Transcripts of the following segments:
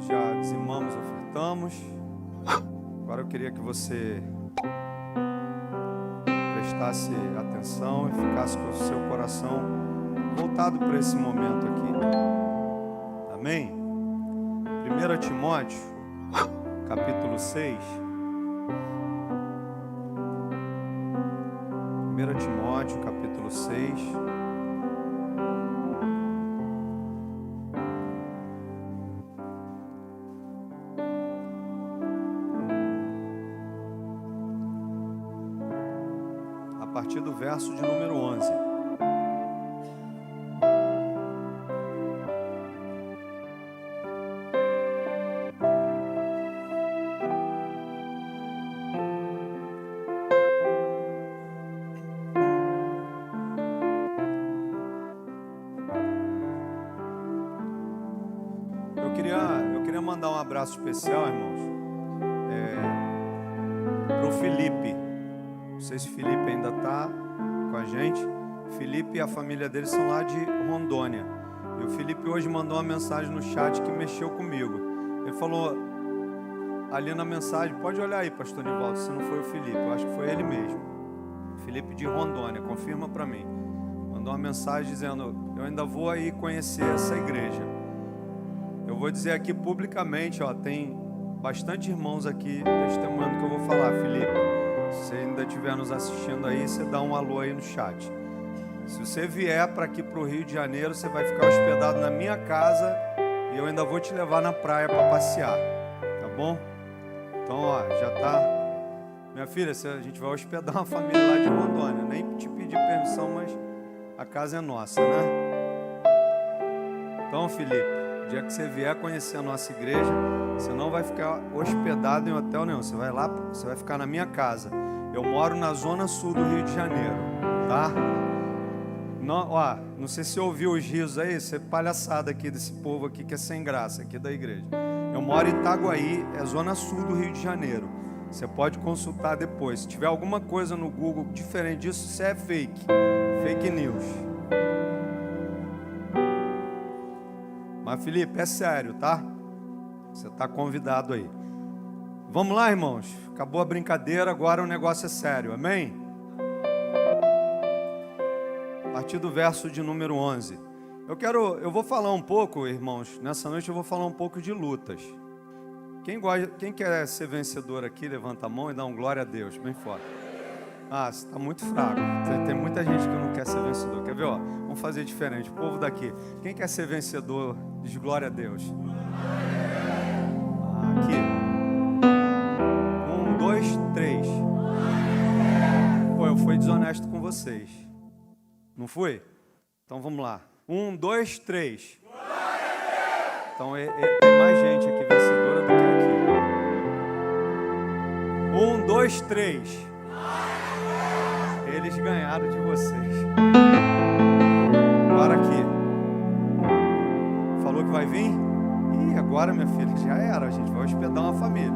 Já dizimamos, ofertamos. Agora eu queria que você prestasse atenção e ficasse com o seu coração voltado para esse momento aqui. Amém? 1 Timóteo, capítulo 6. 1 Timóteo, capítulo 6. A partir do verso de número 11. Eu queria mandar um abraço especial, irmãos, para o Felipe. Não sei se o Felipe ainda está com a gente. Felipe e a família dele são lá de Rondônia. E o Felipe hoje mandou uma mensagem no chat que mexeu comigo. Ele falou ali na mensagem, pode olhar aí, pastor Nivaldo, se não foi o Felipe, eu acho que foi ele mesmo. Felipe de Rondônia, confirma para mim. Mandou uma mensagem dizendo, eu ainda vou aí conhecer essa igreja. Eu vou dizer aqui publicamente, ó, tem bastante irmãos aqui testemunhando o que eu vou falar, Felipe. Se você ainda estiver nos assistindo aí, você dá um alô aí no chat. Se você vier para aqui para o Rio de Janeiro, você vai ficar hospedado na minha casa e eu ainda vou te levar na praia para passear, tá bom? Então, ó, já tá. Minha filha, a gente vai hospedar uma família lá de Rondônia. Nem te pedir permissão, mas a casa é nossa, né? Então, Felipe, o dia que você vier conhecer a nossa igreja, você não vai ficar hospedado em hotel nenhum. Você vai lá, você vai ficar na minha casa. Eu moro na zona sul do Rio de Janeiro, tá? Não, ó, não sei se você ouviu os risos aí, isso é palhaçada aqui desse povo aqui que é sem graça, aqui da igreja. Eu moro em Itaguaí, é zona sul do Rio de Janeiro. Você pode consultar depois. Se tiver alguma coisa no Google diferente disso, isso é fake. Fake news. Mas, Felipe, é sério, tá? Você está convidado aí. Vamos lá, irmãos. Acabou a brincadeira, agora o negócio é sério. Amém? A partir do verso de número 11. Eu vou falar um pouco, irmãos. Nessa noite eu vou falar um pouco de lutas. Quem quer ser vencedor aqui, levanta a mão e dá um glória a Deus, bem forte. Ah, você está muito fraco. Tem muita gente que não quer ser vencedor. Quer ver, ó? Vamos fazer diferente. O povo daqui. Quem quer ser vencedor, diz glória a Deus. Aqui. 1, 2, 3. Pô, eu fui desonesto com vocês. Não fui? Então vamos lá. 1, 2, 3. Então tem mais gente aqui vencedora do que aqui. 1, 2, 3. Eles ganharam de vocês. Agora aqui. Falou que vai vir? Ih, agora, minha filha, já era. A gente vai hospedar uma família.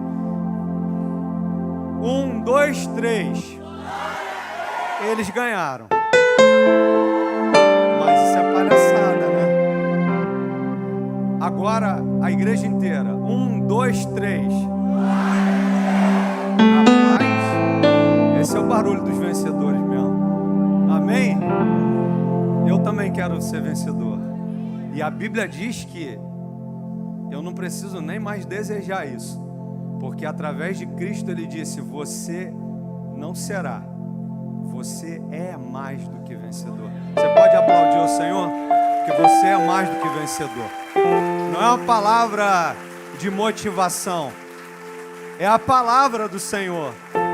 1, 2, 3. Eles ganharam. Mas isso é palhaçada, né? Agora, a igreja inteira. 1, 2, 3. Rapaz, esse é o barulho dos vencedores mesmo. Amém? Eu também quero ser vencedor. E a Bíblia diz que eu não preciso nem mais desejar isso. Porque através de Cristo ele disse, você não será. Você é mais do que vencedor. Você pode aplaudir o Senhor? Porque você é mais do que vencedor. Não é uma palavra de motivação. É a palavra do Senhor.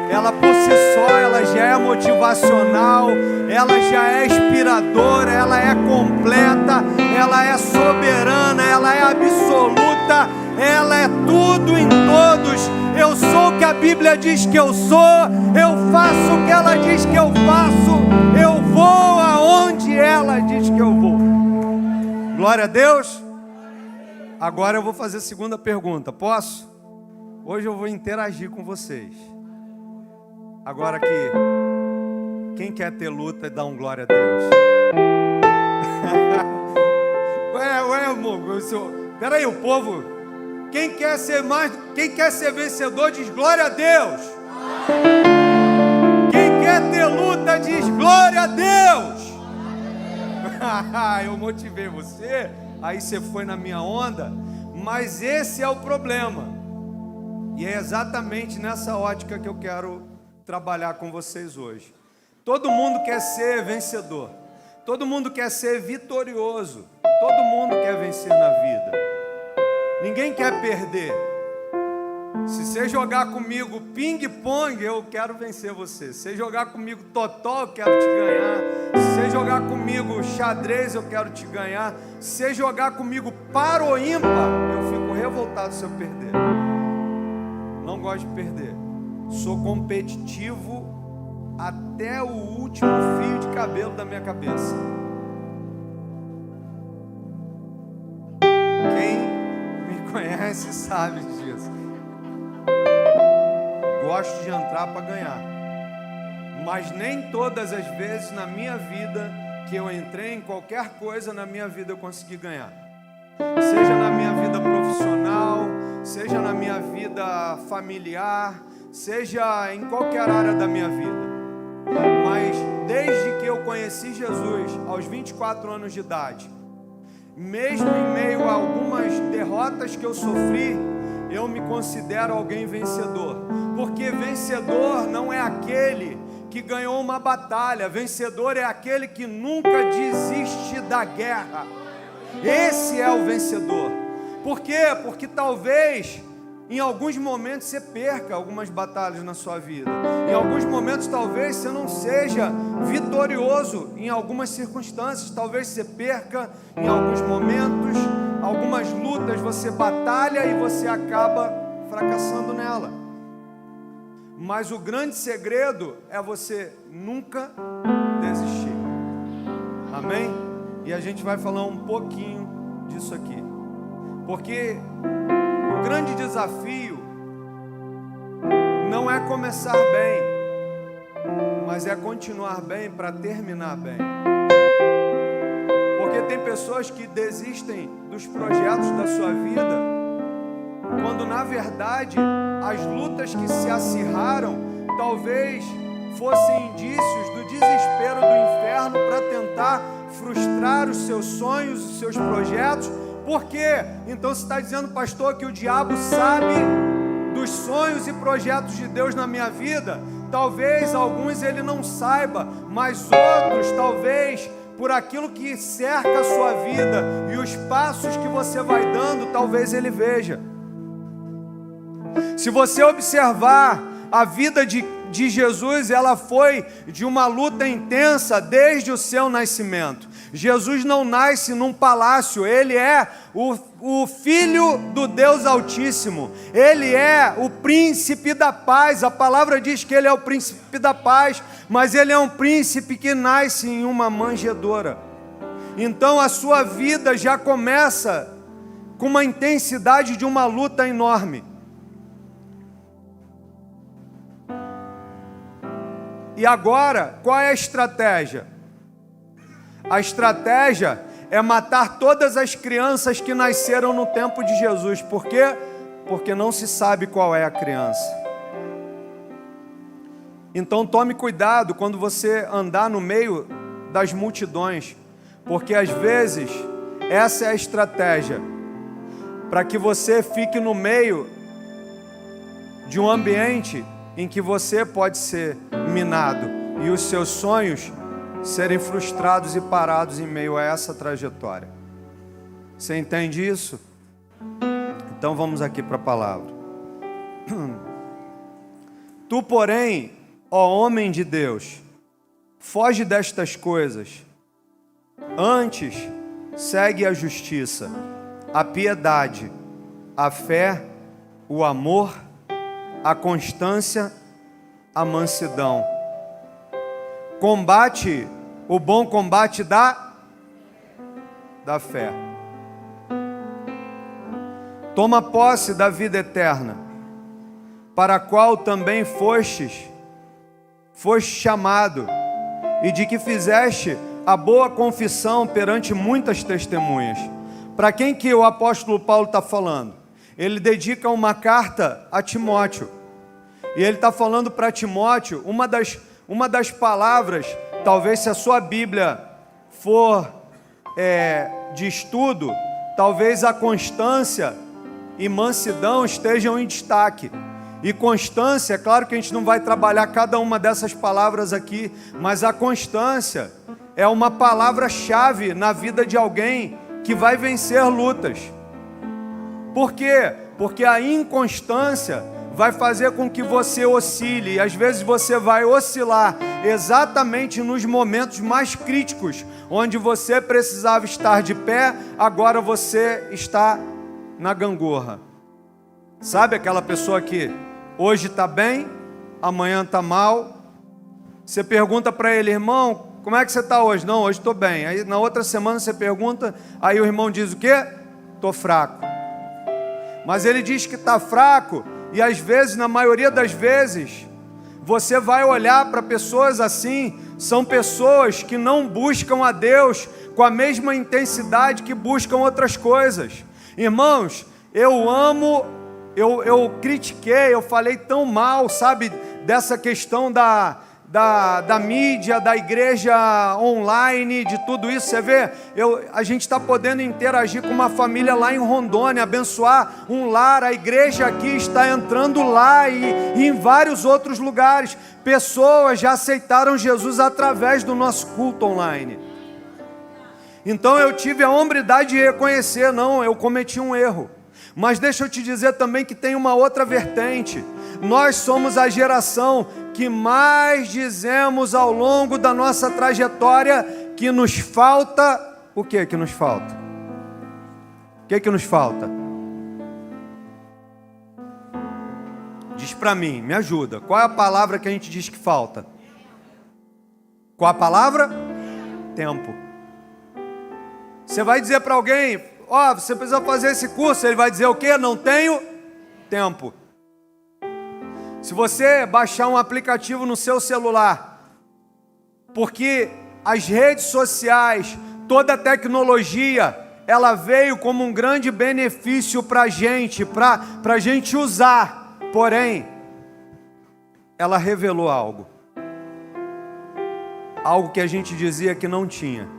Ela por si só, ela já é motivacional, ela já é inspiradora, ela é completa, ela é soberana, ela é absoluta, ela é tudo em todos. Eu sou o que a Bíblia diz que eu sou, eu faço o que ela diz que eu faço, eu vou aonde ela diz que eu vou. Glória a Deus. Agora eu vou fazer a segunda pergunta, posso? Hoje eu vou interagir com vocês. Agora aqui, quem quer ter luta, dá um glória a Deus. Ué, amor, peraí, o povo Quem quer ser vencedor diz glória a Deus. Quem quer ter luta diz glória a Deus. Eu motivei você, aí você foi na minha onda, mas esse é o problema. E é exatamente nessa ótica que eu quero trabalhar com vocês hoje. Todo mundo quer ser vencedor. Todo mundo quer ser vitorioso. Todo mundo quer vencer na vida. Ninguém quer perder. Se você jogar comigo ping-pong, eu quero vencer você. Se você jogar comigo totó, eu quero te ganhar. Se você jogar comigo xadrez, eu quero te ganhar. Se você jogar comigo par ou ímpar, eu fico revoltado se eu perder. Não gosto de perder. Sou competitivo até o último fio de cabelo da minha cabeça. Quem me conhece sabe disso. Gosto de entrar para ganhar. Mas nem todas as vezes na minha vida que eu entrei em qualquer coisa na minha vida eu consegui ganhar. Seja na minha vida profissional, seja na minha vida familiar, seja em qualquer área da minha vida. Mas desde que eu conheci Jesus, aos 24 anos de idade, mesmo em meio a algumas derrotas que eu sofri, eu me considero alguém vencedor. Porque vencedor não é aquele que ganhou uma batalha. Vencedor é aquele que nunca desiste da guerra. Esse é o vencedor. Por quê? Porque talvez em alguns momentos você perca algumas batalhas na sua vida. Em alguns momentos talvez você não seja vitorioso em algumas circunstâncias. Talvez você perca em alguns momentos, algumas lutas você batalha e você acaba fracassando nela. Mas o grande segredo é você nunca desistir. Amém? E a gente vai falar um pouquinho disso aqui. Porque o grande desafio não é começar bem, mas é continuar bem para terminar bem. Porque tem pessoas que desistem dos projetos da sua vida, quando na verdade as lutas que se acirraram talvez fossem indícios do desespero do inferno para tentar frustrar os seus sonhos, os seus projetos. Por quê? Então você está dizendo, pastor, que o diabo sabe dos sonhos e projetos de Deus na minha vida? Talvez alguns ele não saiba, mas outros talvez por aquilo que cerca a sua vida e os passos que você vai dando, talvez ele veja. Se você observar a vida de Jesus, ela foi de uma luta intensa desde o seu nascimento. Jesus não nasce num palácio, ele é o Filho do Deus Altíssimo, ele é o príncipe da paz. A palavra diz que ele é o príncipe da paz, mas ele é um príncipe que nasce em uma manjedoura. Então a sua vida já começa com uma intensidade de uma luta enorme. E agora, qual é a estratégia? A estratégia é matar todas as crianças que nasceram no tempo de Jesus. Por quê? Porque não se sabe qual é a criança. Então tome cuidado quando você andar no meio das multidões, porque às vezes essa é a estratégia, para que você fique no meio de um ambiente em que você pode ser minado e os seus sonhos serem frustrados e parados em meio a essa trajetória. Você entende isso? Então vamos aqui para a palavra. Tu, porém, ó homem de Deus, foge destas coisas. Antes, segue a justiça, a piedade, a fé, o amor, a constância, a mansidão. Combate o bom combate da fé. Toma posse da vida eterna, para a qual também foste chamado, e de que fizeste a boa confissão perante muitas testemunhas. Para quem que o apóstolo Paulo está falando? ele dedica uma carta a Timóteo. E ele está falando para Timóteo, uma das palavras, talvez se a sua Bíblia for de estudo, talvez a constância e mansidão estejam em destaque. E constância, é claro que a gente não vai trabalhar cada uma dessas palavras aqui, mas a constância é uma palavra-chave na vida de alguém que vai vencer lutas. Por quê? Porque a inconstância vai fazer com que você oscile, e às vezes você vai oscilar exatamente nos momentos mais críticos, onde você precisava estar de pé, agora você está na gangorra. Sabe aquela pessoa que hoje está bem, amanhã está mal? Você pergunta para ele: irmão, como é que você está hoje? Não, hoje estou bem. Aí na outra semana você pergunta, aí o irmão diz o quê? Estou fraco. Mas ele diz que está fraco, e às vezes, na maioria das vezes, você vai olhar para pessoas assim, são pessoas que não buscam a Deus com a mesma intensidade que buscam outras coisas. Irmãos, eu critiquei, eu falei tão mal, sabe, dessa questão da mídia, da igreja online, de tudo isso. Você vê, a gente está podendo interagir com uma família lá em Rondônia, abençoar um lar, a igreja aqui está entrando lá e em vários outros lugares. Pessoas já aceitaram Jesus através do nosso culto online. Então eu tive a hombridade de reconhecer, não, eu cometi um erro. Mas deixa eu te dizer também que tem uma outra vertente. Nós somos a geração que mais dizemos ao longo da nossa trajetória que nos falta. O que que nos falta? O que que nos falta? Diz para mim, me ajuda. Qual é a palavra que a gente diz que falta? Qual a palavra? Tempo. Você vai dizer para alguém: ó, você precisa fazer esse curso. Ele vai dizer o quê? Não tenho tempo. Se você baixar um aplicativo no seu celular, porque as redes sociais, toda a tecnologia, ela veio como um grande benefício para a gente usar, porém, ela revelou algo que a gente dizia que não tinha.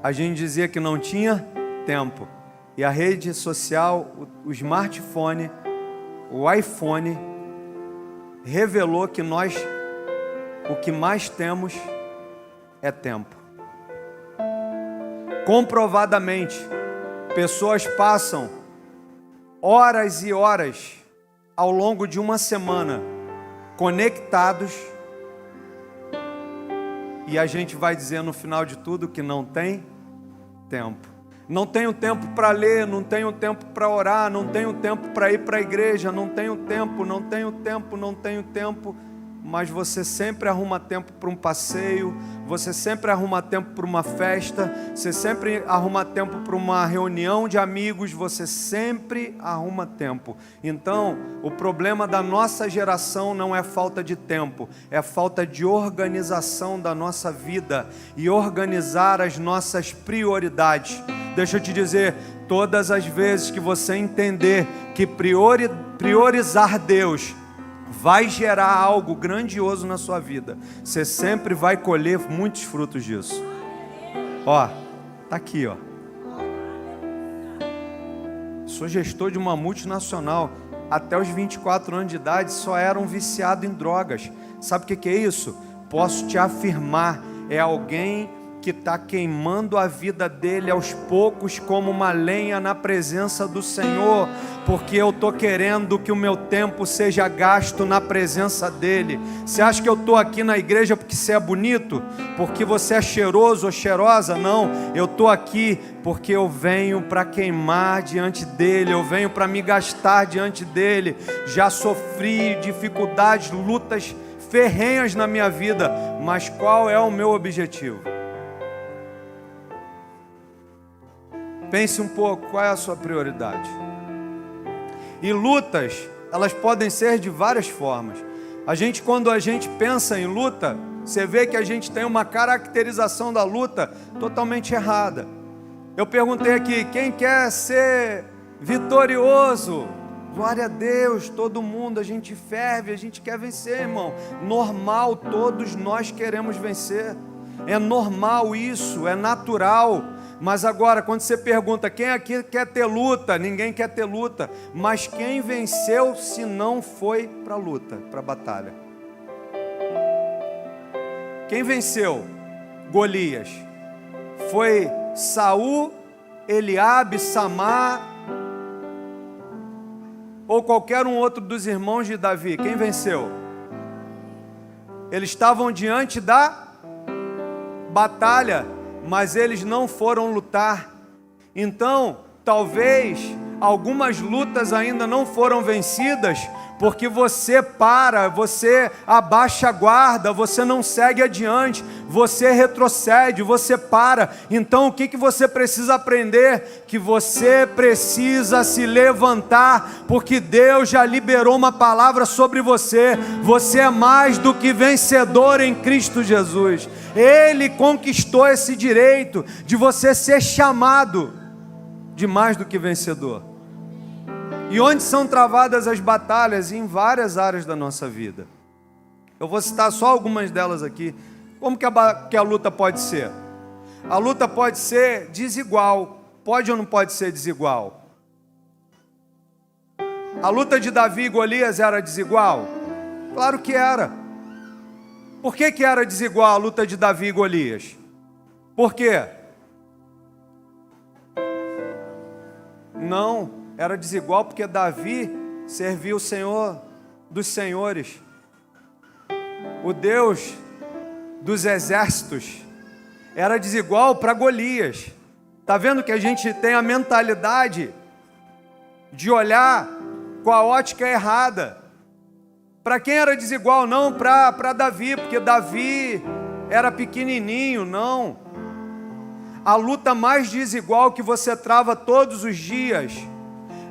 A gente dizia que não tinha tempo. E a rede social, o smartphone, o iPhone, revelou que nós, o que mais temos é tempo. Comprovadamente, pessoas passam horas e horas ao longo de uma semana conectados, e a gente vai dizer no final de tudo que não tem tempo. Não tenho tempo para ler, não tenho tempo para orar, não tenho tempo para ir para a igreja, não tenho tempo, mas você sempre arruma tempo para um passeio, você sempre arruma tempo para uma festa, você sempre arruma tempo para uma reunião de amigos, você sempre arruma tempo. Então, o problema da nossa geração não é falta de tempo, é falta de organização da nossa vida e organizar as nossas prioridades. Deixa eu te dizer, todas as vezes que você entender que priorizar Deus vai gerar algo grandioso na sua vida, você sempre vai colher muitos frutos disso. Ó, tá aqui, ó. Sou gestor de uma multinacional. Até os 24 anos de idade só era um viciado em drogas. Sabe o que é isso? Posso te afirmar, é alguém que está queimando a vida dele aos poucos como uma lenha na presença do Senhor, porque eu estou querendo que o meu tempo seja gasto na presença dele. Você acha que eu estou aqui na igreja porque você é bonito? Porque você é cheiroso ou cheirosa? Não, eu estou aqui porque eu venho para queimar diante dele, eu venho para me gastar diante dele. Já sofri dificuldades, lutas ferrenhas na minha vida, mas qual é o meu objetivo? Pense um pouco, qual é a sua prioridade? E lutas, elas podem ser de várias formas. Quando a gente pensa em luta, você vê que a gente tem uma caracterização da luta totalmente errada. Eu perguntei aqui, quem quer ser vitorioso. Glória a Deus, todo mundo, a gente ferve, a gente quer vencer, irmão. Normal, todos nós queremos vencer. É normal isso, é natural. Mas agora, quando você pergunta, quem aqui quer ter luta? Ninguém quer ter luta. Mas quem venceu se não foi para a luta, para a batalha? Quem venceu Golias? Foi Saul, Eliabe, Samar, ou qualquer um outro dos irmãos de Davi? Quem venceu? Eles estavam diante da batalha, mas eles não foram lutar. Então, talvez algumas lutas ainda não foram vencidas, porque você para, você abaixa a guarda, você não segue adiante, você retrocede, você para. Então o que você precisa aprender? Que você precisa se levantar, porque Deus já liberou uma palavra sobre você. Você é mais do que vencedor em Cristo Jesus. Ele conquistou esse direito de você ser chamado de mais do que vencedor. E onde são travadas as batalhas? Em várias áreas da nossa vida. Eu vou citar só algumas delas aqui. Como que a luta pode ser? A luta pode ser desigual. Pode ou não pode ser desigual? A luta de Davi e Golias era desigual? Claro que era. Por que era desigual a luta de Davi e Golias? Por quê? Não. Era desigual porque Davi servia o Senhor dos senhores, o Deus dos exércitos. Era desigual para Golias. Está vendo que a gente tem a mentalidade de olhar com a ótica errada? Para quem era desigual? Não para Davi, porque Davi era pequenininho, não. A luta mais desigual que você trava todos os dias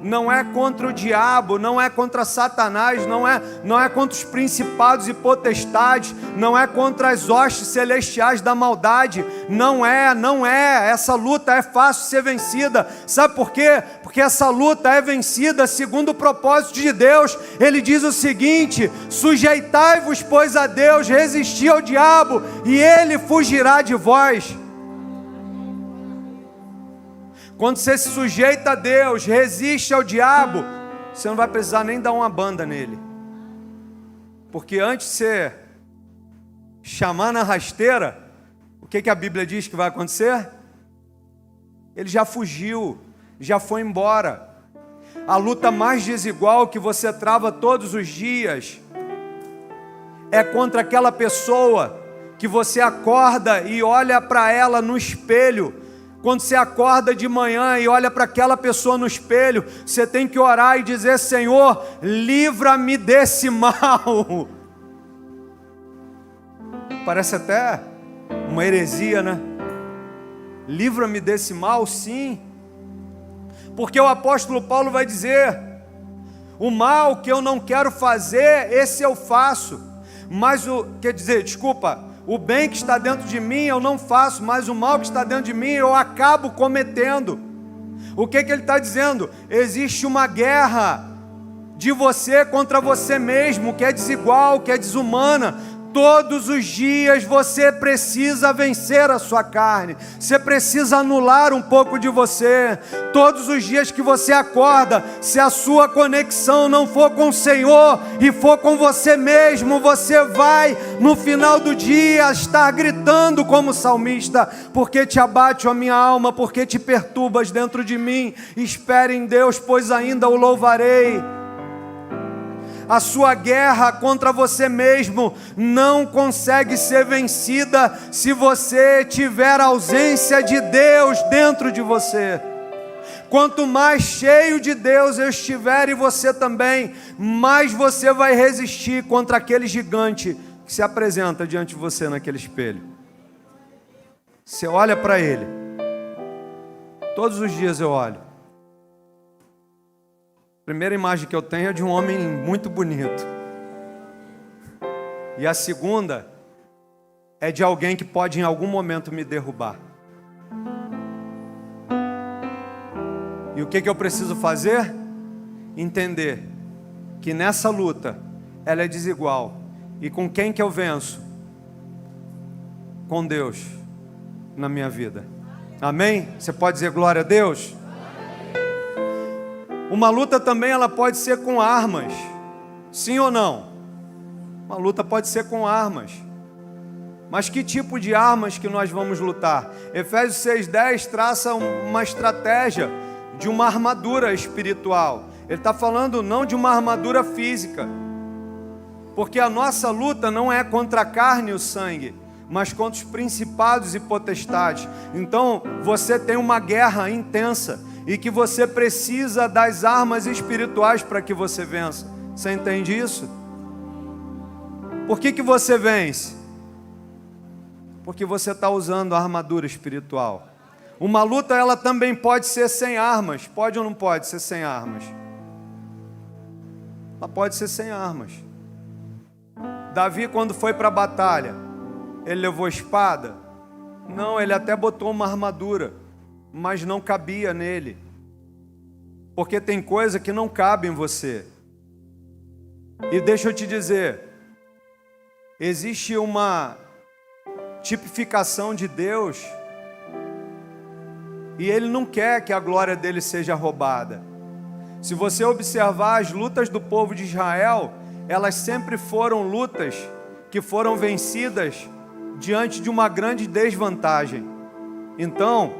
não é contra o diabo, não é contra Satanás, não é contra os principados e potestades, não é contra as hostes celestiais da maldade, não é, essa luta é fácil de ser vencida. Sabe por quê? Porque essa luta é vencida segundo o propósito de Deus. Ele diz o seguinte: sujeitai-vos, pois, a Deus, resisti ao diabo, e ele fugirá de vós. Quando você se sujeita a Deus, resiste ao diabo, você não vai precisar nem dar uma banda nele. Porque antes de você chamar na rasteira, o que a Bíblia diz que vai acontecer? Ele já fugiu, já foi embora. A luta mais desigual que você trava todos os dias é contra aquela pessoa que você acorda e olha para ela no espelho. Quando você acorda de manhã e olha para aquela pessoa no espelho, você tem que orar e dizer: Senhor, livra-me desse mal. Parece até uma heresia, né? Livra-me desse mal, sim. Porque o apóstolo Paulo vai dizer: o mal que eu não quero fazer, esse eu faço. Mas o bem que está dentro de mim eu não faço, mas o mal que está dentro de mim eu acabo cometendo. O que ele está dizendo? Existe uma guerra de você contra você mesmo, que é desigual, que é desumana. Todos os dias você precisa vencer a sua carne, você precisa anular um pouco de você. Todos os dias que você acorda, se a sua conexão não for com o Senhor e for com você mesmo, você vai no final do dia estar gritando como salmista: porque te abate a minha alma, porque te perturbas dentro de mim. Espere em Deus, pois ainda o louvarei. A sua guerra contra você mesmo não consegue ser vencida se você tiver a ausência de Deus dentro de você. Quanto mais cheio de Deus eu estiver, e você também, mais você vai resistir contra aquele gigante que se apresenta diante de você naquele espelho. Você olha para ele. Todos os dias eu olho. A primeira imagem que eu tenho é de um homem muito bonito. E a segunda é de alguém que pode em algum momento me derrubar. E o que eu preciso fazer? Entender que nessa luta ela é desigual. E com quem que eu venço? Com Deus na minha vida. Amém? Você pode dizer glória a Deus? Uma luta também ela pode ser com armas. Sim ou não? Uma luta pode ser com armas. Mas que tipo de armas que nós vamos lutar? Efésios 6:10 traça uma estratégia de uma armadura espiritual. Ele está falando não de uma armadura física. Porque a nossa luta não é contra a carne e o sangue, mas contra os principados e potestades. Então você tem uma guerra intensa e que você precisa das armas espirituais para que você vença. Você entende isso? Por que você vence? Porque você está usando a armadura espiritual. Uma luta ela também pode ser sem armas. Pode ou não pode ser sem armas? Ela pode ser sem armas. Davi, quando foi para a batalha, ele levou espada? Não, ele até botou uma armadura, mas não cabia nele. Porque tem coisa que não cabe em você. E deixa eu te dizer, existe uma tipificação de Deus, e Ele não quer que a glória dele seja roubada. Se você observar as lutas do povo de Israel, elas sempre foram lutas que foram vencidas diante de uma grande desvantagem. Então,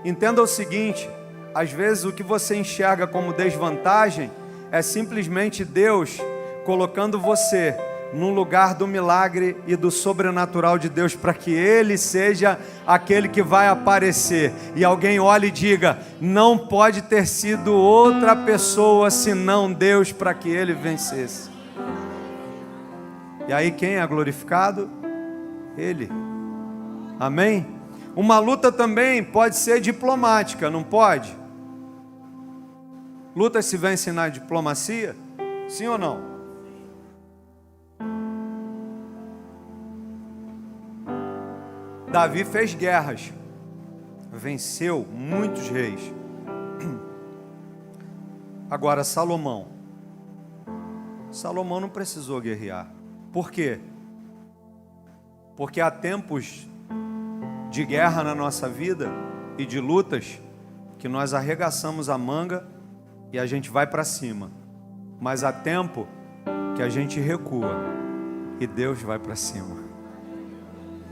entenda o seguinte, às vezes o que você enxerga como desvantagem é simplesmente Deus colocando você num lugar do milagre e do sobrenatural de Deus, para que Ele seja aquele que vai aparecer. E alguém olhe e diga, não pode ter sido outra pessoa senão Deus para que Ele vencesse. E aí quem é glorificado? Ele. Amém? Uma luta também pode ser diplomática, não pode? Lutas se vencem na diplomacia? Sim ou não? Davi fez guerras, venceu muitos reis. Agora Salomão não precisou guerrear. Por quê? Porque há tempos de guerra na nossa vida e de lutas que nós arregaçamos a manga e a gente vai para cima. Mas há tempo que a gente recua e Deus vai para cima.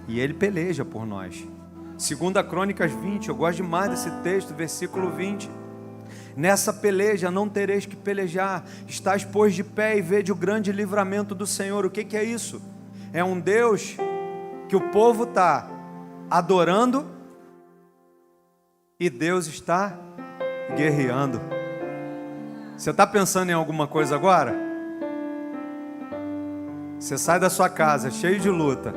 E Ele peleja por nós. 2 Crônicas 20, eu gosto demais desse texto, versículo 20. Nessa peleja não tereis que pelejar, estás pois de pé e vede o grande livramento do Senhor. O que é isso? É um Deus que o povo está adorando e Deus está guerreando. Você está pensando em alguma coisa agora? Você sai da sua casa cheio de luta,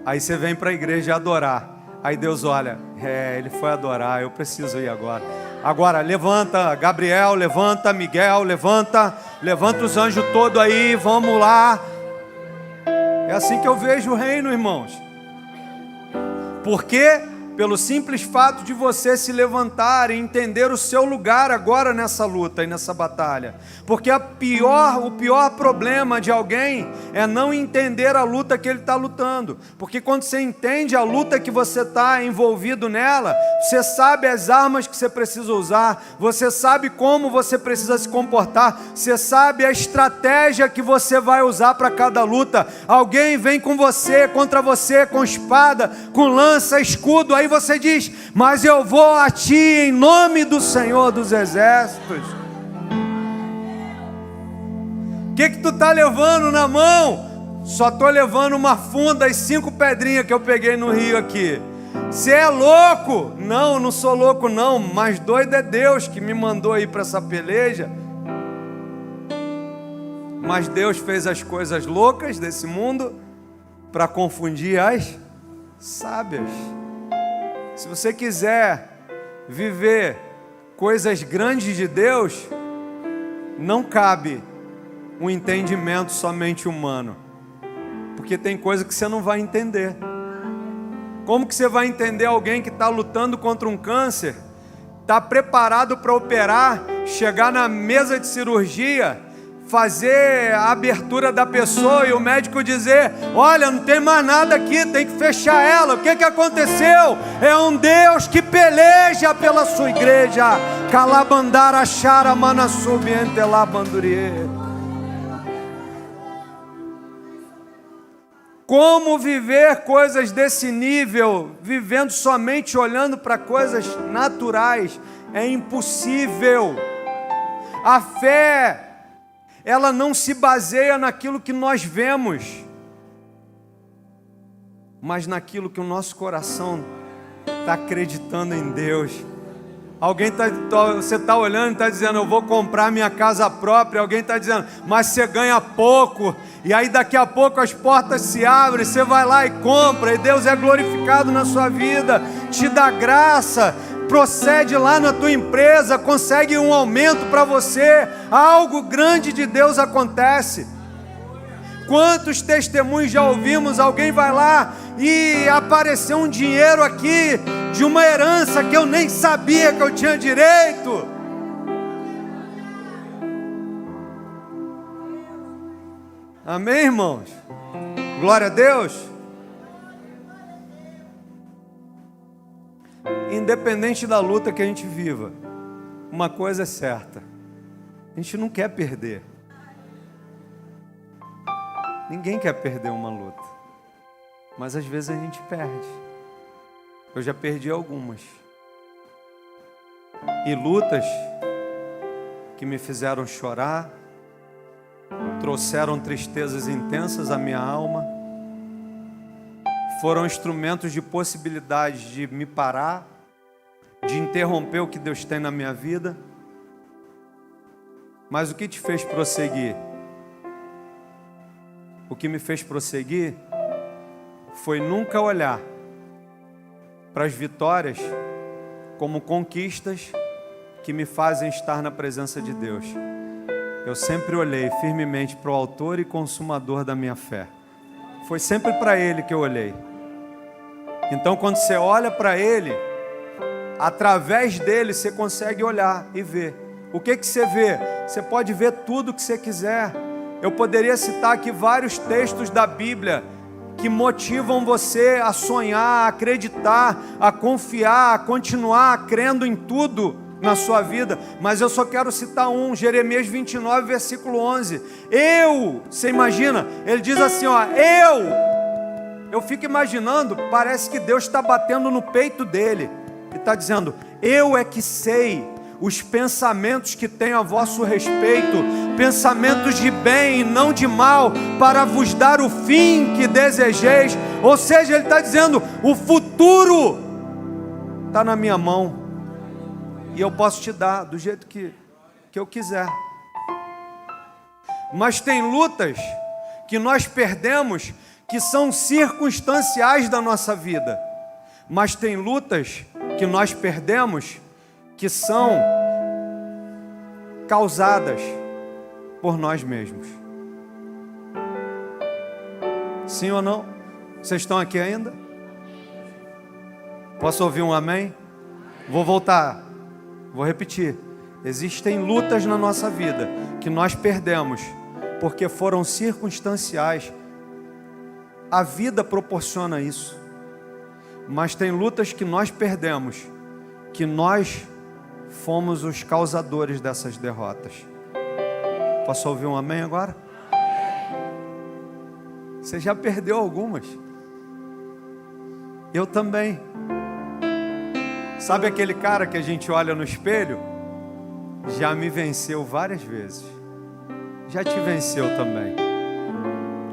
aí você vem para a igreja adorar. Aí Deus olha, ele foi adorar, eu preciso ir agora. Agora levanta, Gabriel, levanta, Miguel, levanta os anjos todos aí, vamos lá. É assim que eu vejo o reino, irmãos. Por quê? Pelo simples fato de você se levantar e entender o seu lugar agora nessa luta e nessa batalha. Porque o pior problema de alguém é não entender a luta que ele está lutando. Porque quando você entende a luta que você está envolvido nela, você sabe as armas que você precisa usar, você sabe como você precisa se comportar, você sabe a estratégia que você vai usar para cada luta. Alguém vem com você, contra você, com espada, com lança, escudo, aí você diz, mas eu vou a ti em nome do Senhor dos Exércitos. O que tu está levando na mão? Só estou levando uma funda e 5 pedrinhas que eu peguei no rio aqui. Você é louco? Não sou louco não, mas doido é Deus que me mandou ir para essa peleja. Mas Deus fez as coisas loucas desse mundo para confundir as sábias. Se você quiser viver coisas grandes de Deus, não cabe um entendimento somente humano, porque tem coisa que você não vai entender. Como que você vai entender alguém que está lutando contra um câncer está preparado para operar, chegar na mesa de cirurgia, fazer a abertura da pessoa e o médico dizer: olha, não tem mais nada aqui, tem que fechar ela. O que aconteceu? É um Deus que peleja pela sua igreja. Calabandara chara manassubiente labandurie. Como viver coisas desse nível, vivendo somente olhando para coisas naturais? É impossível. A fé, ela não se baseia naquilo que nós vemos, mas naquilo que o nosso coração está acreditando em Deus. Você está olhando e está dizendo: eu vou comprar minha casa própria. Alguém está dizendo: mas você ganha pouco. E aí daqui a pouco as portas se abrem, você vai lá e compra, e Deus é glorificado na sua vida, te dá graça, procede lá na tua empresa, consegue um aumento para você, algo grande de Deus acontece. Quantos testemunhos já ouvimos? Alguém vai lá e apareceu um dinheiro aqui de uma herança que eu nem sabia que eu tinha direito. Amém, irmãos? Glória a Deus. Independente da luta que a gente viva, uma coisa é certa: a gente não quer perder. Ninguém quer perder uma luta, mas às vezes a gente perde. Eu já perdi algumas. E lutas que me fizeram chorar, trouxeram tristezas intensas à minha alma, foram instrumentos de possibilidade de me parar, de interromper o que Deus tem na minha vida. Mas o que te fez prosseguir? O que me fez prosseguir foi nunca olhar para as vitórias como conquistas que me fazem estar na presença de Deus. Eu sempre olhei firmemente para o autor e consumador da minha fé. Foi sempre para Ele que eu olhei. Então, quando você olha para Ele, através dele você consegue olhar e ver. O que você vê? Você pode ver tudo o que você quiser. Eu poderia citar aqui vários textos da Bíblia que motivam você a sonhar, a acreditar, a confiar, a continuar crendo em tudo na sua vida, mas eu só quero citar um, Jeremias 29, versículo 11. Você imagina, ele diz assim, ó, eu fico imaginando, parece que Deus está batendo no peito dele, e está dizendo: eu é que sei os pensamentos que tenho a vosso respeito, pensamentos de bem e não de mal, para vos dar o fim que desejeis. Ou seja, ele está dizendo: o futuro está na minha mão, e eu posso te dar do jeito que eu quiser. Mas tem lutas que nós perdemos, que são circunstanciais da nossa vida. Mas tem lutas que nós perdemos, que são causadas por nós mesmos. Sim ou não? Vocês estão aqui ainda? Posso ouvir um amém? Vou voltar, vou repetir. Existem lutas na nossa vida que nós perdemos porque foram circunstanciais. A vida proporciona isso. Mas tem lutas que nós perdemos, que nós fomos os causadores dessas derrotas. Posso ouvir um amém agora? Você já perdeu algumas. Eu também. Sabe aquele cara que a gente olha no espelho? Já me venceu várias vezes. Já te venceu também.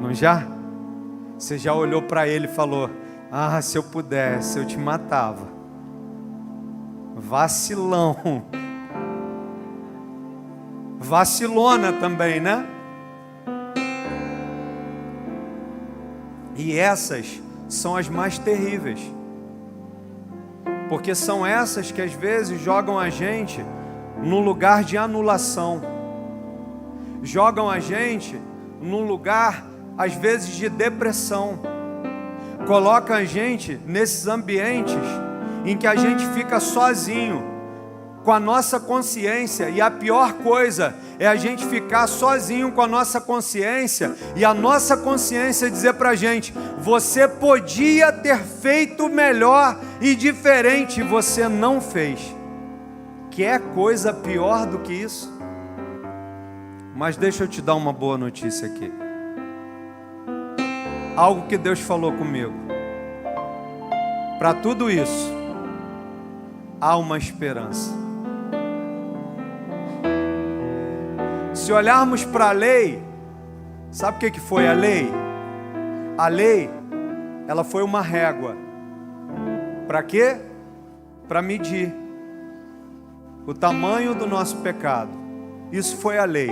Não já? Você já olhou para ele e falou: ah, se eu pudesse, eu te matava. Vacilão. Vacilona também, né? E essas são as mais terríveis, porque são essas que às vezes jogam a gente num lugar de anulação, jogam a gente num lugar às vezes de depressão, colocam a gente nesses ambientes em que a gente fica sozinho, com a nossa consciência, e a pior coisa é a gente ficar sozinho com a nossa consciência, e a nossa consciência dizer pra gente: você podia ter feito melhor e diferente, você não fez. Quer coisa pior do que isso? Mas deixa eu te dar uma boa notícia aqui. Algo que Deus falou comigo. Para tudo isso, há uma esperança. Se olharmos para a lei, sabe o que foi a lei? A lei, ela foi uma régua. Para quê? Para medir o tamanho do nosso pecado. Isso foi a lei.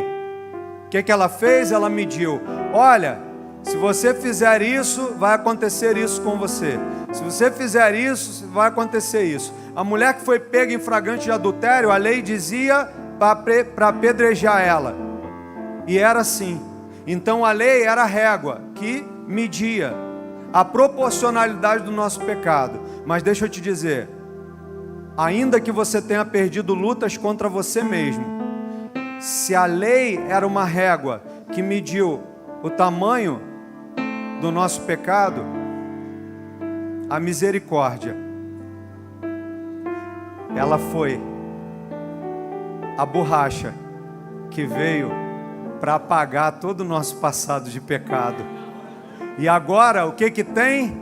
O que ela fez? Ela mediu. Olha, se você fizer isso, vai acontecer isso com você. Se você fizer isso, vai acontecer isso. A mulher que foi pega em flagrante de adultério, a lei dizia para apedrejar ela. E era assim. Então a lei era a régua que media a proporcionalidade do nosso pecado. Mas deixa eu te dizer, ainda que você tenha perdido lutas contra você mesmo, se a lei era uma régua que mediu o tamanho do nosso pecado, a misericórdia, ela foi a borracha que veio para apagar todo o nosso passado de pecado. E agora, o que tem?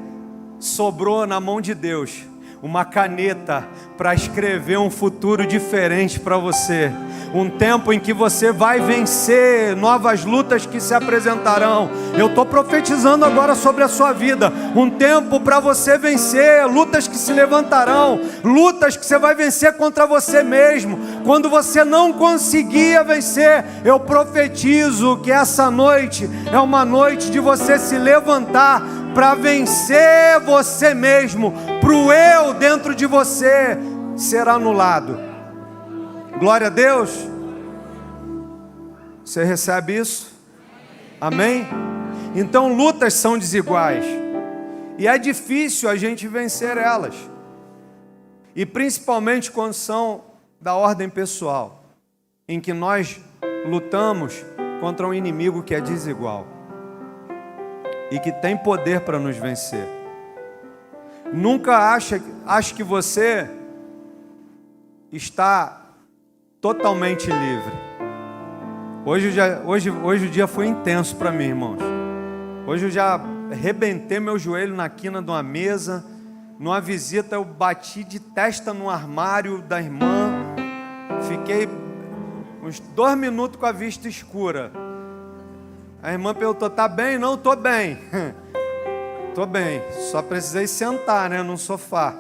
Sobrou na mão de Deus uma caneta para escrever um futuro diferente para você. Um tempo em que você vai vencer novas lutas que se apresentarão. Eu estou profetizando agora sobre a sua vida. Um tempo para você vencer lutas que se levantarão. Lutas que você vai vencer contra você mesmo. Quando você não conseguia vencer, eu profetizo que essa noite é uma noite de você se levantar para vencer você mesmo. Para o eu dentro de você ser anulado. Glória a Deus. Você recebe isso? Amém? Então lutas são desiguais. E é difícil a gente vencer elas. E principalmente quando são da ordem pessoal, em que nós lutamos contra um inimigo que é desigual e que tem poder para nos vencer. Nunca ache que você está totalmente livre. Hoje o dia foi intenso para mim, irmãos. Hoje eu já arrebentei meu joelho na quina de uma mesa. Numa visita eu bati de testa no armário da irmã. Fiquei uns 2 minutos com a vista escura. A irmã perguntou: tá bem? Não, tô bem. Tô bem, só precisei sentar, né, num sofá.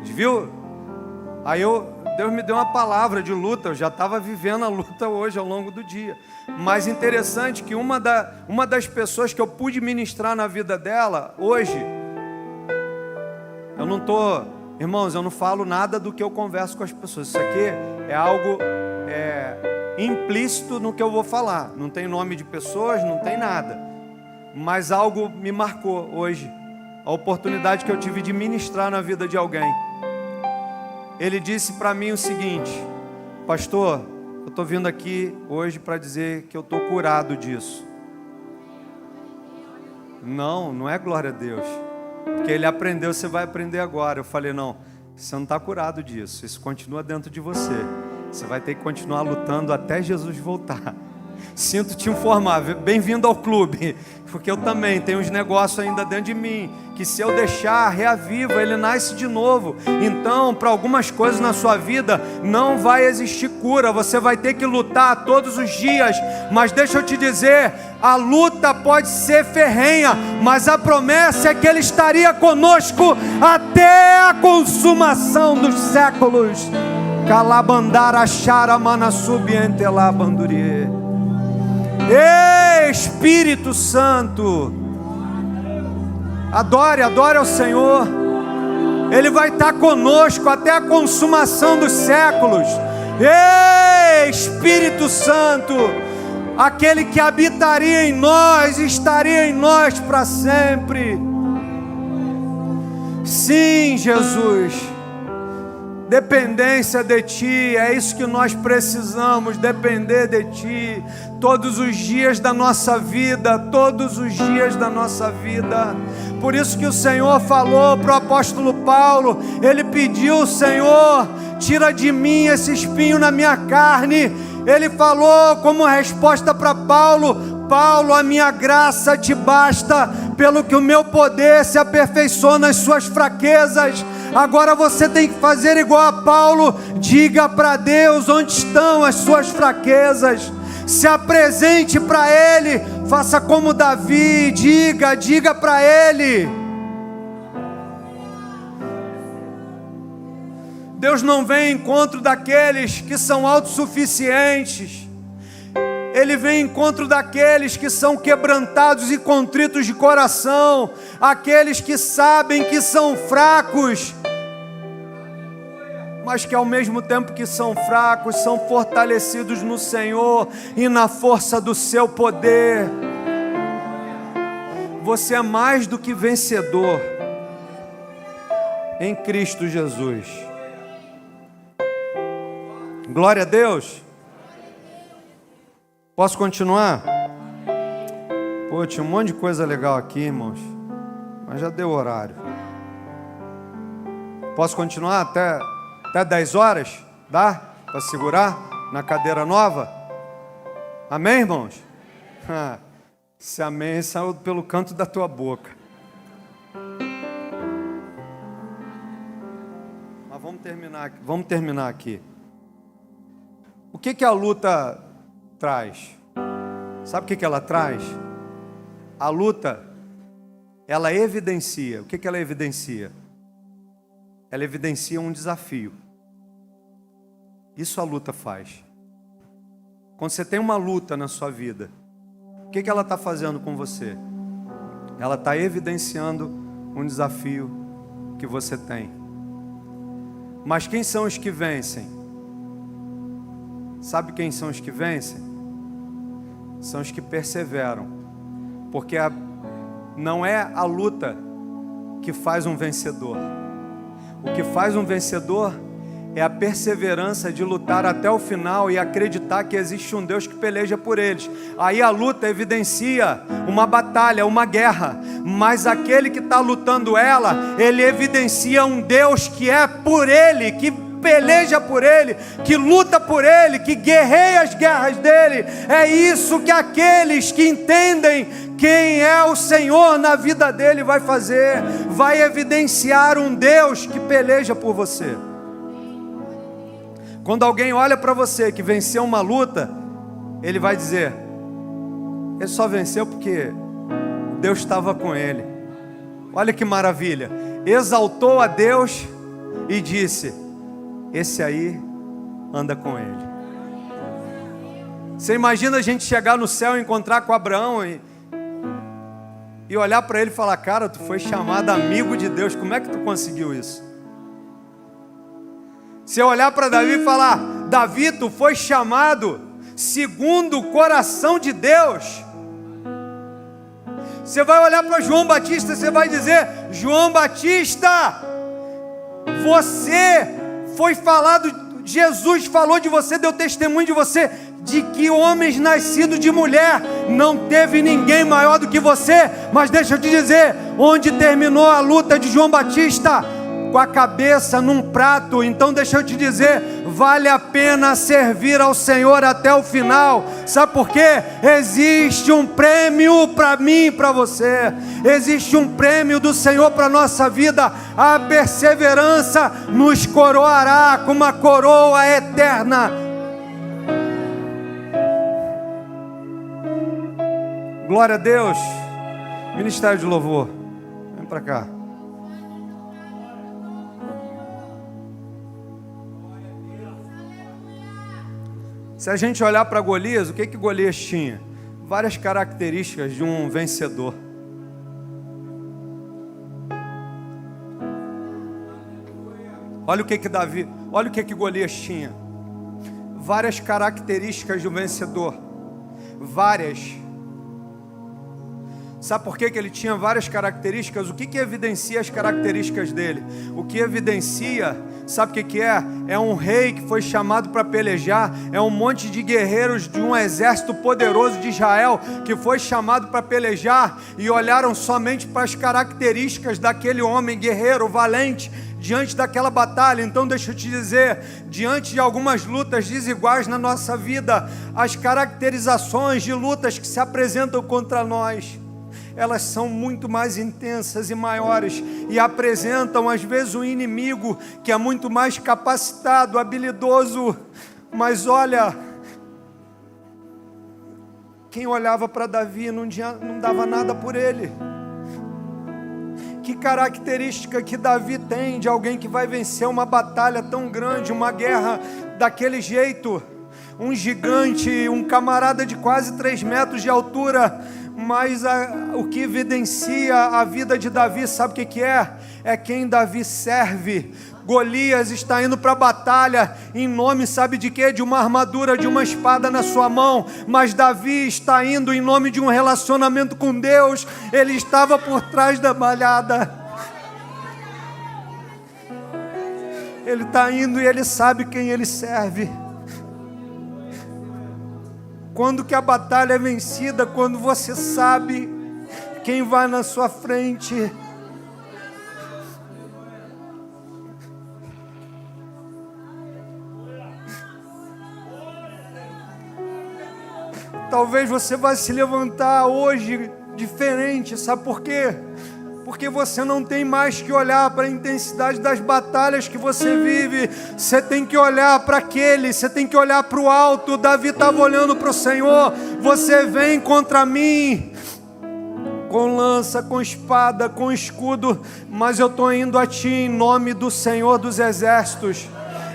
Viu? Aí Deus me deu uma palavra de luta. Eu já estava vivendo a luta hoje ao longo do dia. Mas interessante que uma das pessoas que eu pude ministrar na vida dela hoje, irmãos, eu não falo nada do que eu converso com as pessoas. Isso aqui é algo implícito no que eu vou falar. Não tem nome de pessoas, não tem nada. Mas algo me marcou hoje. A oportunidade que eu tive de ministrar na vida de alguém. Ele disse para mim o seguinte: pastor, eu estou vindo aqui hoje para dizer que eu estou curado disso. Não é glória a Deus. Porque ele aprendeu, você vai aprender agora. Eu falei: não, você não está curado disso. Isso continua dentro de você. Você vai ter que continuar lutando até Jesus voltar. Sinto te informar, bem-vindo ao clube, porque eu também tenho uns negócios ainda dentro de mim, que se eu deixar, reaviva, ele nasce de novo. Então, para algumas coisas na sua vida, não vai existir cura, você vai ter que lutar todos os dias. Mas deixa eu te dizer, a luta pode ser ferrenha, mas a promessa é que ele estaria conosco até a consumação dos séculos. Calabandara chara manasubiente labandurie. Espírito Santo, adore ao Senhor. Ele vai estar conosco até a consumação dos séculos. Espírito Santo, aquele que habitaria em nós, estaria em nós para sempre. Sim, Jesus. Dependência de Ti, é isso que nós precisamos, depender de Ti, todos os dias da nossa vida, todos os dias da nossa vida. Por isso que o Senhor falou para o apóstolo Paulo, ele pediu: Senhor, tira de mim esse espinho na minha carne. Ele falou como resposta para Paulo: Paulo, a minha graça te basta, pelo que o meu poder se aperfeiçoa nas suas fraquezas. Agora você tem que fazer igual a Paulo, diga para Deus onde estão as suas fraquezas, se apresente para Ele, faça como Davi, diga para Ele. Deus não vem em encontro daqueles que são autossuficientes, Ele vem em encontro daqueles que são quebrantados e contritos de coração, aqueles que sabem que são fracos, mas que ao mesmo tempo que são fracos, são fortalecidos no Senhor e na força do seu poder. Você é mais do que vencedor em Cristo Jesus. Glória a Deus. Posso continuar? Pô, tinha um monte de coisa legal aqui, irmãos, mas já deu horário. Posso continuar até 10 horas? Dá para segurar na cadeira nova? Amém, irmãos? Esse amém saiu pelo canto da tua boca. Mas vamos terminar aqui. O que a luta traz? Sabe o que ela traz? A luta, ela evidencia. O que ela evidencia? Ela evidencia um desafio. Isso a luta faz. Quando você tem uma luta na sua vida, o que ela está fazendo com você? Ela está evidenciando um desafio que você tem. Mas quem são os que vencem? Sabe quem são os que vencem? São os que perseveram. Porque não é a luta que faz um vencedor. O que faz um vencedor é a perseverança de lutar até o final e acreditar que existe um Deus que peleja por eles. Aí a luta evidencia uma batalha, uma guerra, mas aquele que está lutando ela, ele evidencia um Deus que é por ele, que peleja por ele, que luta por ele, que guerreia as guerras dele. É isso que aqueles que entendem quem é o Senhor na vida dele vai fazer, vai evidenciar um Deus que peleja por você. Quando alguém olha para você que venceu uma luta, ele vai dizer: ele só venceu porque Deus estava com ele. Olha que maravilha, exaltou a Deus e disse: esse aí anda com ele. Você imagina a gente chegar no céu e encontrar com Abraão e olhar para ele e falar: cara, tu foi chamado amigo de Deus, como é que tu conseguiu isso? Se eu olhar para Davi e falar: Davi, tu foi chamado segundo o coração de Deus. Você vai olhar para João Batista, você vai dizer: João Batista, você foi falado, Jesus falou de você, deu testemunho de você, de que homens nascidos de mulher, não teve ninguém maior do que você. Mas deixa eu te dizer, onde terminou a luta de João Batista? Com a cabeça num prato. Então deixa eu te dizer, vale a pena servir ao Senhor até o final. Sabe por quê? Existe um prêmio para mim e para você. Existe um prêmio do Senhor para a nossa vida. A perseverança nos coroará com uma coroa eterna. Glória a Deus. Ministério de Louvor, vem para cá. Se a gente olhar para Golias, o que Golias tinha? Várias características de um vencedor. Olha o que Golias tinha. Várias características de um vencedor. Várias. Sabe por que ele tinha várias características? O que evidencia as características dele? O que evidencia Sabe o que é? É um rei que foi chamado para pelejar, é um monte de guerreiros de um exército poderoso de Israel que foi chamado para pelejar e olharam somente para as características daquele homem guerreiro, valente, diante daquela batalha. Então deixa eu te dizer, diante de algumas lutas desiguais na nossa vida, as caracterizações de lutas que se apresentam contra nós, elas são muito mais intensas e maiores, e apresentam às vezes um inimigo que é muito mais capacitado, habilidoso. Mas olha, quem olhava para Davi não dava nada por ele. Que característica que Davi tem de alguém que vai vencer uma batalha tão grande, uma guerra daquele jeito? Um gigante, um camarada de quase 3 metros de altura. Mas o que evidencia a vida de Davi, sabe o que é? É quem Davi serve. Golias está indo para a batalha em nome, sabe de quê? De uma armadura, de uma espada na sua mão. Mas Davi está indo em nome de um relacionamento com Deus. Ele estava por trás da malhada. Ele está indo e ele sabe quem ele serve. Quando que a batalha é vencida? Quando você sabe quem vai na sua frente. Talvez você vai se levantar hoje diferente, sabe por quê? Porque você não tem mais que olhar para a intensidade das batalhas que você vive. Você tem que olhar para aquele, você tem que olhar para o alto. Davi estava olhando para o Senhor. Você vem contra mim com lança, com espada, com escudo, mas eu estou indo a ti em nome do Senhor dos Exércitos.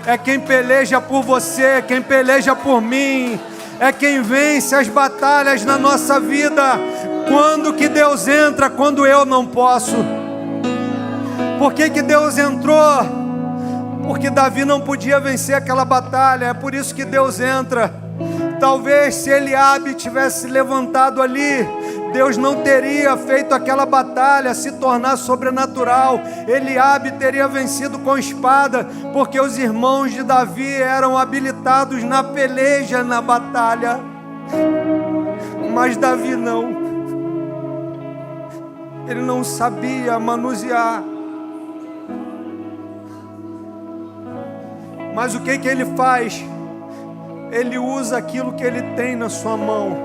É quem peleja por você, quem peleja por mim, é quem vence as batalhas na nossa vida. Quando que Deus entra quando eu não posso? Por que Deus entrou? Porque Davi não podia vencer aquela batalha. É por isso que Deus entra. Talvez se Eliabe tivesse levantado ali, Deus não teria feito aquela batalha se tornar sobrenatural. Eliabe teria vencido com espada, porque os irmãos de Davi eram habilitados na peleja, na batalha. Mas Davi não. Ele não sabia manusear. Mas o que ele faz? Ele usa aquilo que ele tem na sua mão.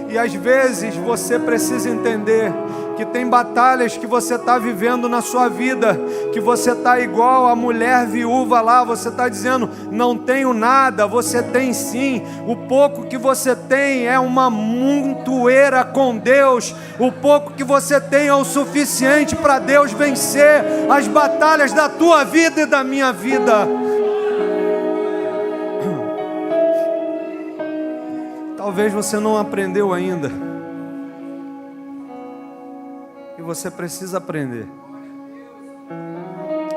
E às vezes você precisa entender que tem batalhas que você está vivendo na sua vida, que você está igual a mulher viúva lá. Você está dizendo, não tenho nada. Você tem sim. O pouco que você tem é uma montoeira com Deus. O pouco que você tem é o suficiente para Deus vencer as batalhas da tua vida e da minha vida. Talvez você não aprendeu ainda. E você precisa aprender.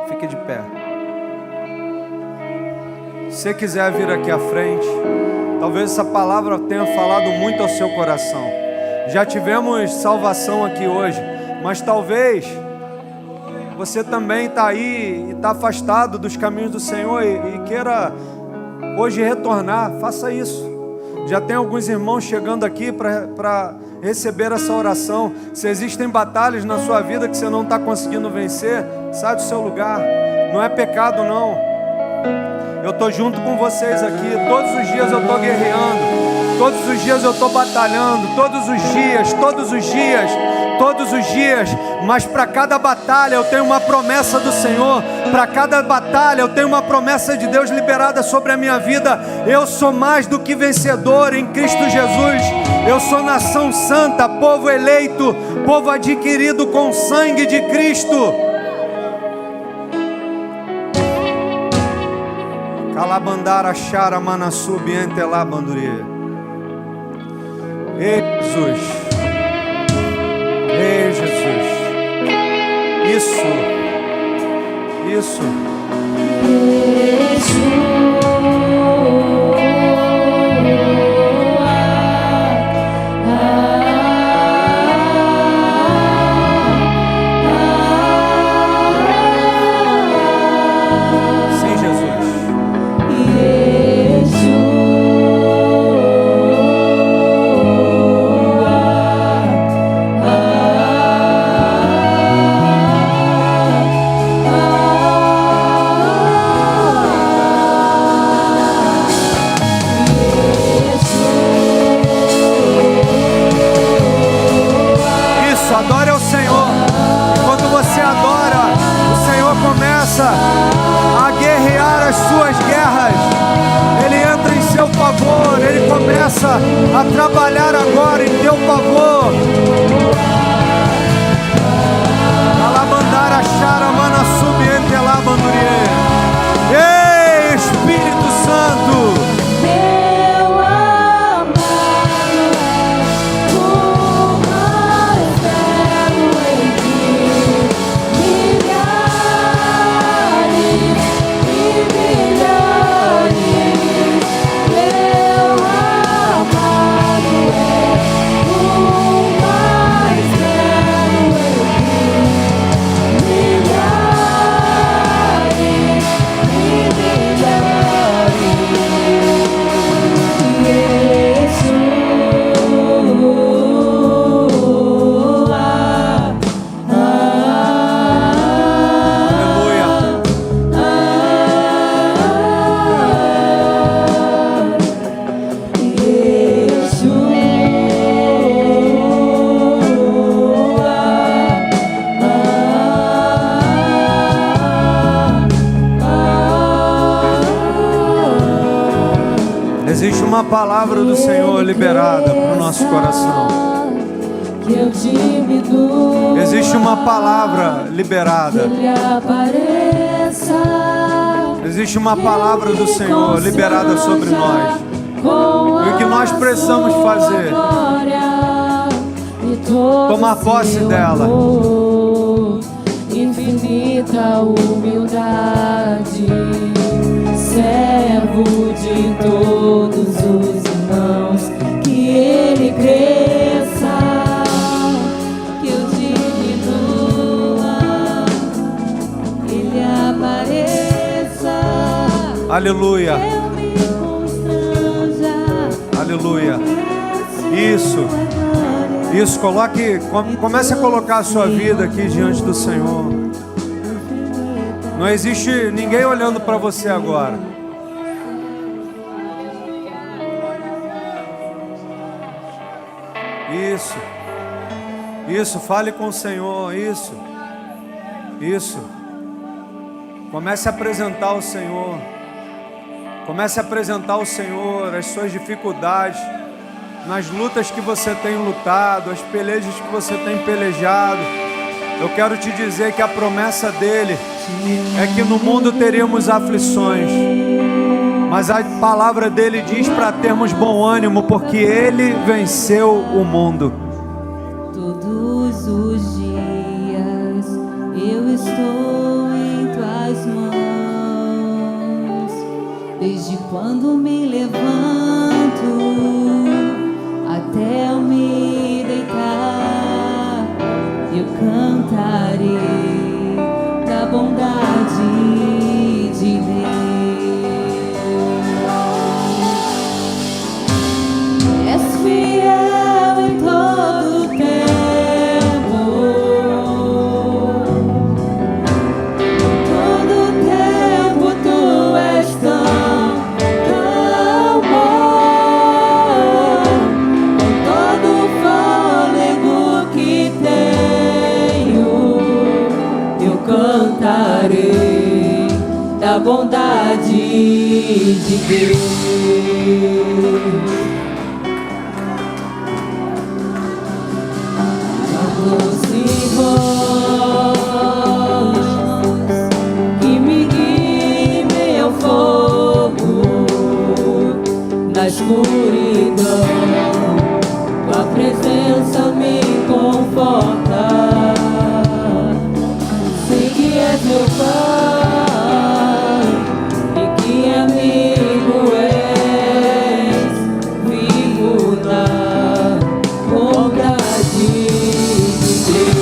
Fique de pé. Se você quiser vir aqui à frente, talvez essa palavra tenha falado muito ao seu coração. Já tivemos salvação aqui hoje, mas talvez você também está aí e está afastado dos caminhos do Senhor e queira hoje retornar. Faça isso. Já tem alguns irmãos chegando aqui para receber essa oração. Se existem batalhas na sua vida que você não está conseguindo vencer, sai do seu lugar. Não é pecado não. Eu estou junto com vocês aqui. Todos os dias eu estou guerreando. Todos os dias eu estou batalhando. Todos os dias. Mas para cada batalha eu tenho uma promessa do Senhor. Para cada batalha eu tenho uma promessa de Deus liberada sobre a minha vida. Eu sou mais do que vencedor em Cristo Jesus. Eu sou nação santa, povo eleito, povo adquirido com o sangue de Cristo. Calabandara chara manassubi entelabandure. Ei, Jesus. Ei, Jesus. Isso. Sim, a trabalhar agora em teu favor. Alabandara charamana subiente alabandurie. Ei, Espírito Santo. Existe uma palavra do Senhor liberada para o nosso coração. Existe uma palavra liberada. Existe uma palavra do Senhor liberada sobre nós. E o que nós precisamos fazer? Tomar posse dela. Infinita humildade, servo de todos os irmãos, que ele cresça, que eu diminua, ele apareça. Aleluia. Eu me constranja. Aleluia. Isso, comece a colocar a sua vida aqui diante do Senhor. Não existe ninguém olhando para você agora. Isso, fale com o Senhor, isso. Comece a apresentar o Senhor. Comece a apresentar ao Senhor as suas dificuldades, nas lutas que você tem lutado, as pelejas que você tem pelejado. Eu quero te dizer que a promessa dele é que no mundo teríamos aflições, mas a palavra dele diz para termos bom ânimo, porque ele venceu o mundo. Todos os dias eu estou em tuas mãos, desde quando me levanto até eu me deitar, eu cantarei da bondade de Deus. És fiel em todo tempo, todo tempo tu és tão bom. Com todo o fôlego que tenho, eu cantarei da bondade de Deus. Doce voz que me guie meu fogo na escuridão, tua presença me conforta. Sei que és meu Pai e que amigo és, vivo na bondade de Deus.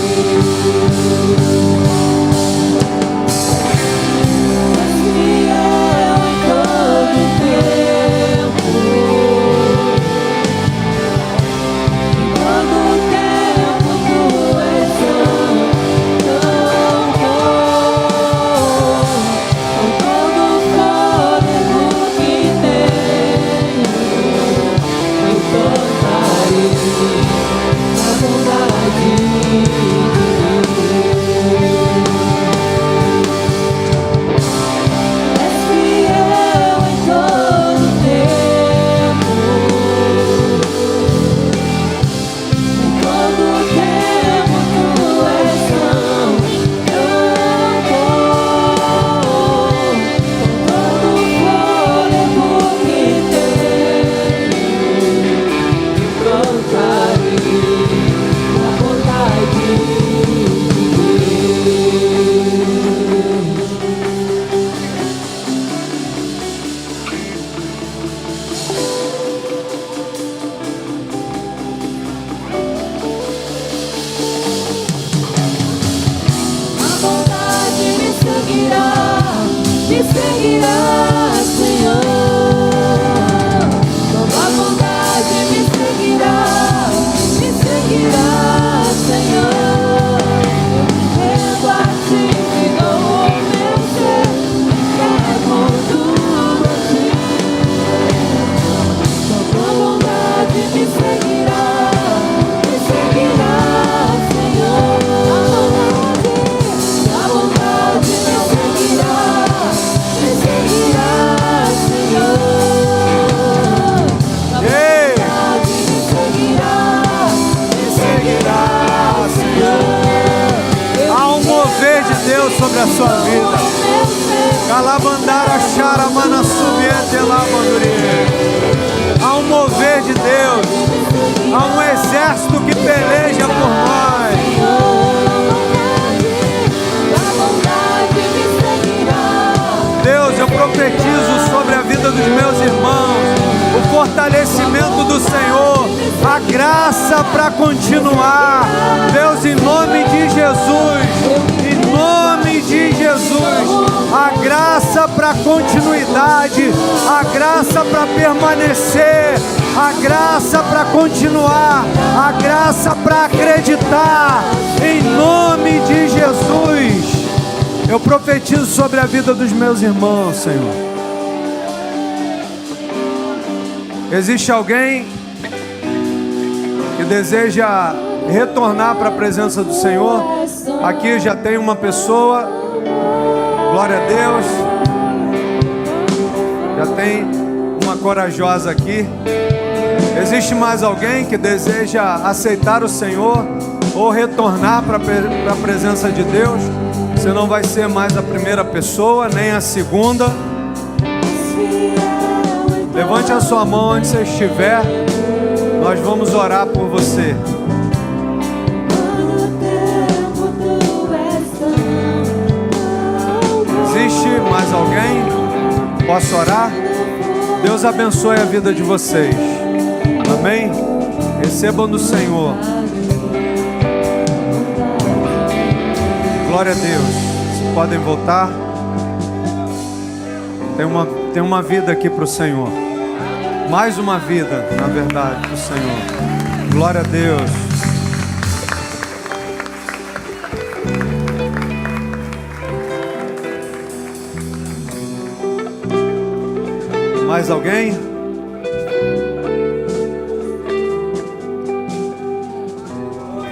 És fiel em todo tempo, em todo tempo tu na subiente lá, há um mover de Deus, há um exército que peleja por nós. Deus, eu profetizo sobre a vida dos meus irmãos o fortalecimento do Senhor, a graça para continuar. Deus, em nome de Jesus, em nome de Jesus, a graça para continuidade, a graça para permanecer, a graça para continuar, a graça para acreditar, em nome de Jesus. Eu profetizo sobre a vida dos meus irmãos, Senhor. Existe alguém que deseja retornar para a presença do Senhor? Aqui já tem uma pessoa, glória a Deus. Já tem uma corajosa aqui. Existe mais alguém que deseja aceitar o Senhor ou retornar para a presença de Deus? Você não vai ser mais a primeira pessoa, nem a segunda. Levante a sua mão onde você estiver. Nós vamos orar por você. Existe mais alguém? Posso orar? Deus abençoe a vida de vocês. Amém? Recebam do Senhor. Glória a Deus. Vocês podem voltar. Tem uma vida aqui para o Senhor. Mais uma vida, na verdade, para o Senhor. Glória a Deus. Mais alguém?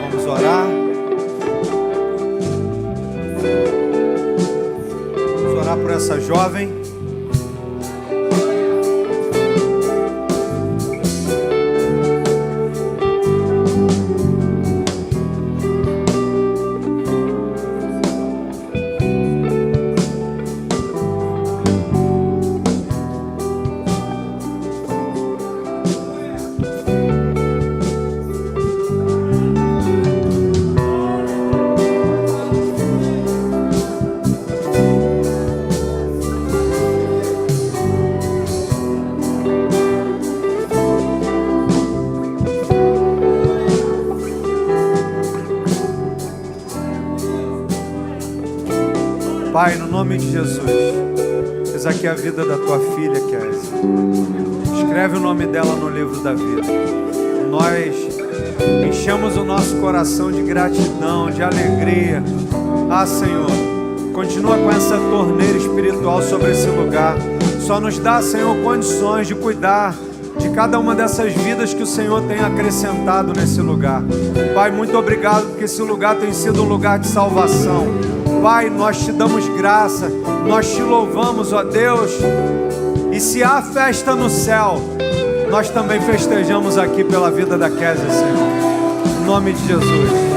Vamos orar. Vamos orar por essa jovem. Pai, no nome de Jesus, eis aqui a vida da tua filha, Kézia. Escreve o nome dela no livro da vida. Nós enchemos o nosso coração de gratidão, de alegria. Ah, Senhor, continua com essa torneira espiritual sobre esse lugar. Só nos dá, Senhor, condições de cuidar de cada uma dessas vidas que o Senhor tem acrescentado nesse lugar. Pai, muito obrigado, porque esse lugar tem sido um lugar de salvação. Pai, nós te damos graça, nós te louvamos, ó Deus. E se há festa no céu, nós também festejamos aqui pela vida da Kézia, Senhor. Em nome de Jesus.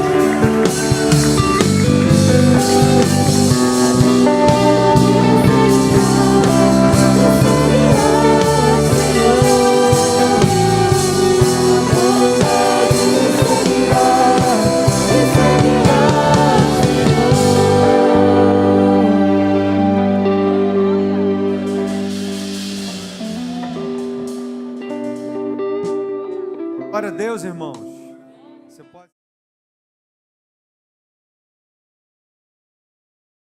Glória a Deus, irmãos. Você pode...